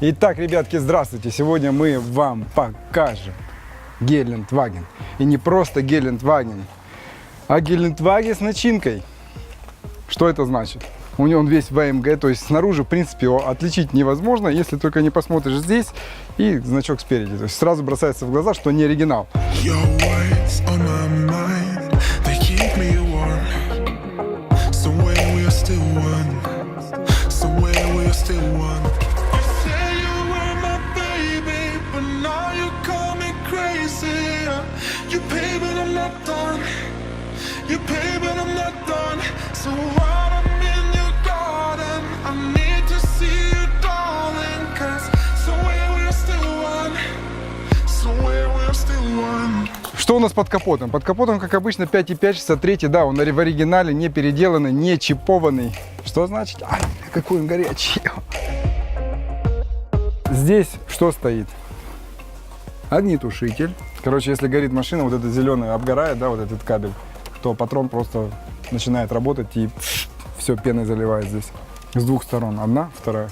Итак, ребятки, здравствуйте! Сегодня мы вам покажем Гелендваген. И не просто Гелендваген, а Гелендваген с начинкой. Что это значит? У него он весь в AMG, то есть снаружи, в принципе, его отличить невозможно, если только не посмотришь здесь и значок спереди. То есть сразу бросается в глаза, что не оригинал. Что у нас под капотом? Под капотом, как обычно, 5.5, 63, да, он в оригинале, не переделанный, не чипованный. Что значит? Ай, какой он горячий. Здесь что стоит? Огнетушитель. Короче, если горит машина, вот это зеленое обгорает, да, вот этот кабель, то патрон просто начинает работать и все пеной заливает здесь. С двух сторон. Одна, вторая.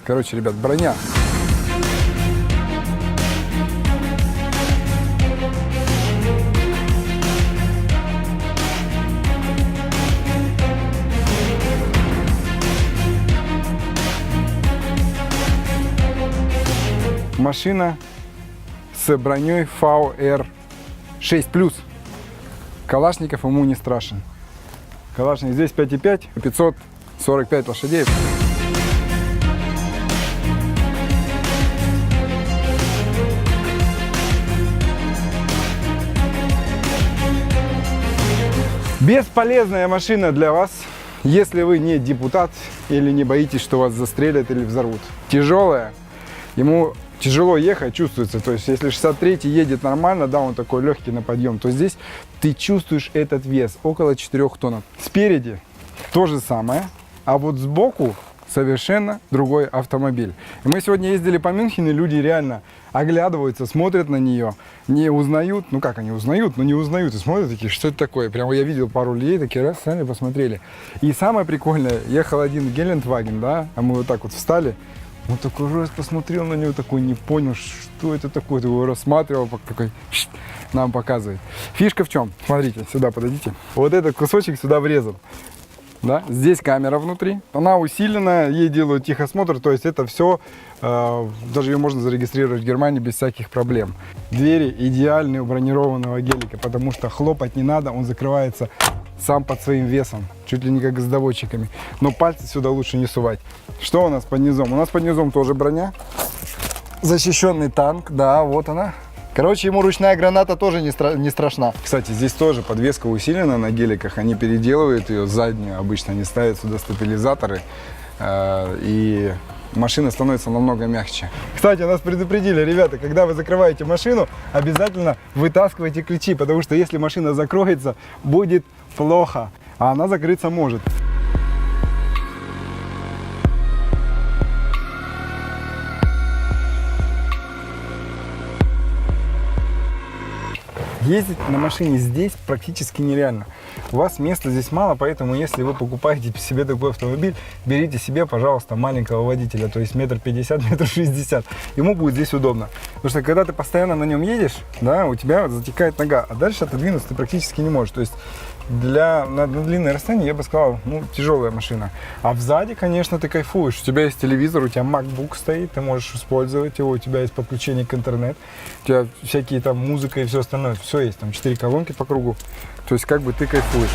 Короче, ребят, броня. Машина с броней VR6+. Калашников ему не страшен. Калашник здесь 5.5, 545 лошадей. Бесполезная машина для вас, если вы не депутат или не боитесь, что вас застрелят или взорвут. Тяжелая, ему тяжело ехать, чувствуется. То есть, если 63-й едет нормально, да, он такой легкий на подъем, то здесь ты чувствуешь этот вес, около 4 тонн. Спереди то же самое, а вот сбоку совершенно другой автомобиль. И мы сегодня ездили по Мюнхену, люди реально оглядываются, смотрят на нее, не узнают, ну как они узнают, но не узнают, и смотрят такие, что это такое. Прямо я видел пару людей, такие раз, сами посмотрели. И самое прикольное, ехал один Гелендваген, да, а мы вот так вот встали. Он такой раз посмотрел на него, такой не понял, что это такое, его рассматривал, такой нам показывает. Фишка в чем? Смотрите, сюда подойдите. Вот этот кусочек сюда врезан. Да? Здесь камера внутри, она усиленная, ей делают техосмотр, то есть это все, даже ее можно зарегистрировать в Германии без всяких проблем. Двери идеальные у бронированного гелика, потому что хлопать не надо, он закрывается сам под своим весом, чуть ли не как с доводчиками. Но пальцы сюда лучше не сувать. Что у нас под низом? У нас под низом тоже броня. Защищенный танк, да, вот она. Короче, ему ручная граната тоже не страшна. Кстати, здесь тоже подвеска усилена на геликах. Они переделывают ее заднюю. Обычно они ставят сюда стабилизаторы. И машина становится намного мягче. Кстати, нас предупредили, ребята, когда вы закрываете машину, обязательно вытаскивайте ключи, потому что если машина закроется, будет плохо, а она закрыться может. Ездить на машине здесь практически нереально. У вас места здесь мало, поэтому если вы покупаете себе такой автомобиль, берите себе, пожалуйста, маленького водителя, то есть 1,50 м, 1,60 м. Ему будет здесь удобно. Потому что когда ты постоянно на нем едешь, да, у тебя затекает нога, а дальше отодвинуться ты практически не можешь. То есть на длинное расстояние, я бы сказал, ну, тяжелая машина. А сзади, конечно, ты кайфуешь. У тебя есть телевизор, у тебя MacBook стоит, ты можешь использовать его, у тебя есть подключение к интернету, у тебя всякие там музыка и все остальное. Все есть, там 4 колонки по кругу. То есть как бы ты кайфуешь.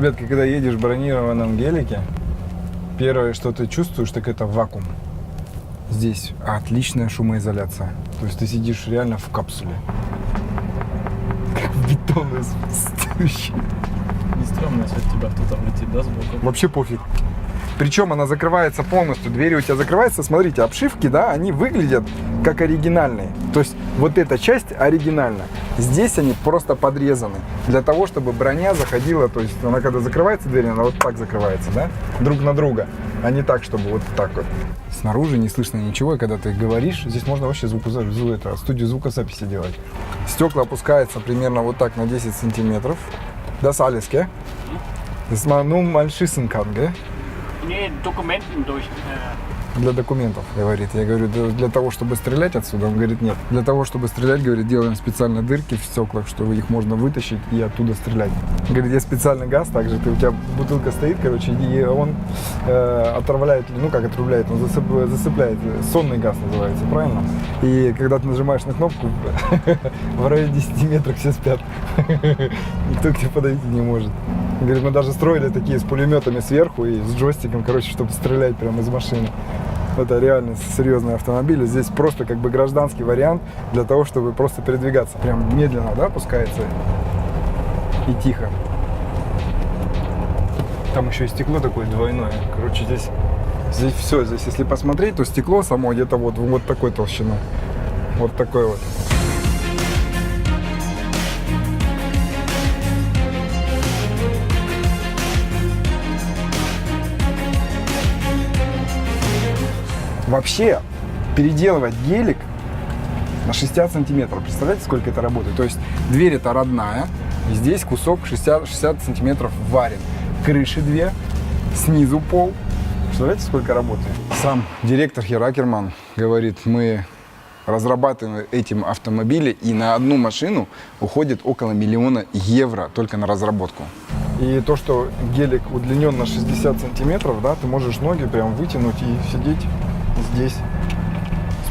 Ребятки, когда едешь в бронированном гелике, первое, что ты чувствуешь, так это вакуум. Здесь отличная шумоизоляция. То есть ты сидишь реально в капсуле. Как в бетонной спустящей. Не стрёмно, если в тебя кто-то влетит, да, сбоку? Вообще пофиг. Причем она закрывается полностью. Двери у тебя закрываются. Смотрите, обшивки, да, они выглядят как оригинальные. То есть вот эта часть оригинальна. Здесь они просто подрезаны. Для того, чтобы броня заходила, то есть она когда закрывается дверь, она вот так закрывается, да, друг на друга. А не так, чтобы вот так вот. Снаружи не слышно ничего, и когда ты говоришь, здесь можно вообще студию звукозаписи делать. Стекла опускаются примерно вот так на 10 сантиметров. Das alles, gell? Das war nur mal schießen kann, gell? Nee, Dokumenten durch. Для документов, говорит. Я говорю, для того, чтобы стрелять отсюда? Он говорит, нет. Для того, чтобы стрелять, говорит, делаем специально дырки в стеклах, чтобы их можно вытащить и оттуда стрелять. Говорит, есть специальный газ, также у тебя бутылка стоит, короче, и он отравляет, ну как отравляет, он засыпляет, сонный газ называется, правильно? И когда ты нажимаешь на кнопку, в районе 10 метров все спят. Никто к тебе подойти не может. Говорит, мы даже строили такие с пулеметами сверху и с джойстиком, короче, чтобы стрелять прямо из машины. Это реально серьезный автомобиль. Здесь просто как бы гражданский вариант для того, чтобы просто передвигаться. Прям медленно, да, опускается и тихо. Там еще и стекло такое двойное. Короче, здесь все. Здесь, если посмотреть, то стекло само где-то вот такой толщины. Вот такой вот. Вообще, переделывать гелик на 60 сантиметров, представляете, сколько это работает? То есть дверь это родная, и здесь кусок 60 сантиметров варен. Крыши две, снизу пол. Представляете, сколько работает? Сам директор Хер Акерман говорит, мы разрабатываем этим автомобили, и на одну машину уходит около 1 000 000 евро только на разработку. И то, что гелик удлинен на 60 сантиметров, да, ты можешь ноги прям вытянуть и сидеть здесь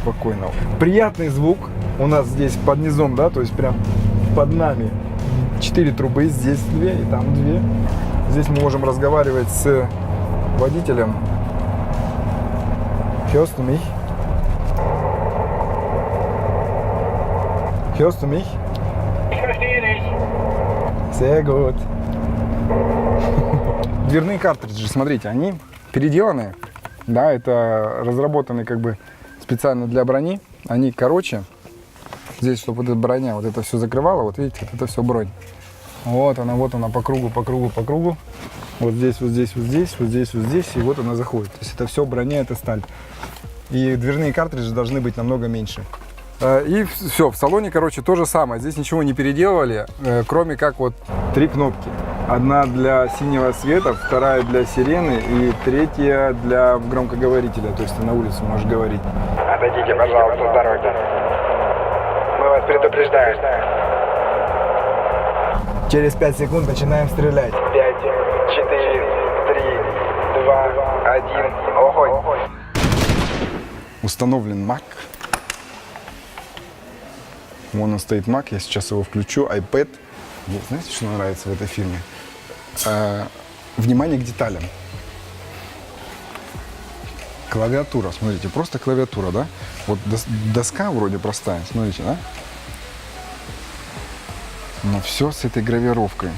спокойно. Приятный звук у нас здесь под низом, да, то есть прям под нами 4 трубы, здесь 2 и там 2. Здесь мы можем разговаривать с водителем. Hörst du mich? Hörst du mich? Ich verstehe dich. Sehr gut. Дверные картриджи, смотрите, они переделанные. Да, это разработаны как бы специально для брони. Они короче. Здесь, чтобы вот эта броня, вот это все закрывала. Вот видите, это все бронь. Вот она по кругу. Вот здесь. И вот она заходит. То есть это все броня, это сталь. И дверные картриджи должны быть намного меньше. И все, в салоне, короче, то же самое. Здесь ничего не переделывали, кроме как вот 3 кнопки. Одна для синего света, вторая для сирены и третья для громкоговорителя. То есть ты на улице можешь говорить. Отойдите, пожалуйста, с дороги. Мы вас предупреждаем. Через 5 секунд начинаем стрелять. 5, 4, 3, 2, 1. Огонь. Установлен Mac. Вон он стоит Mac, я сейчас его включу. iPad. Знаете, что мне нравится в этой фирме? Внимание к деталям. Клавиатура, смотрите, просто клавиатура, да? Вот доска вроде простая, смотрите, да? Но все с этой гравировкой.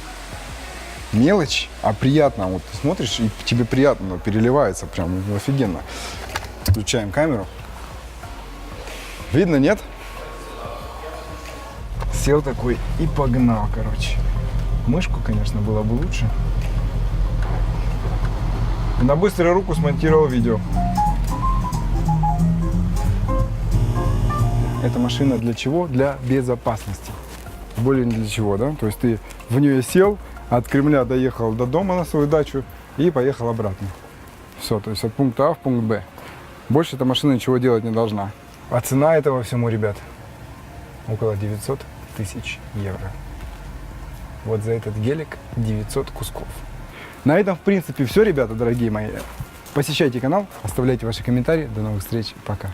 Мелочь, а приятно. Вот ты смотришь, и тебе приятно, переливается прям офигенно. Включаем камеру. Видно, нет? Сел такой и погнал, короче. Мышку, конечно, было бы лучше. На быструю руку смонтировал видео. Эта машина для чего? Для безопасности. Более не для чего, да? То есть ты в нее сел, от Кремля доехал до дома на свою дачу и поехал обратно. Все, то есть от пункта А в пункт Б. Больше эта машина ничего делать не должна. А цена этого всему, ребят, около 900 000 евро. Вот за этот гелик 900 кусков. На этом, в принципе, все, ребята, дорогие мои. Посещайте канал, оставляйте ваши комментарии. До новых встреч. Пока.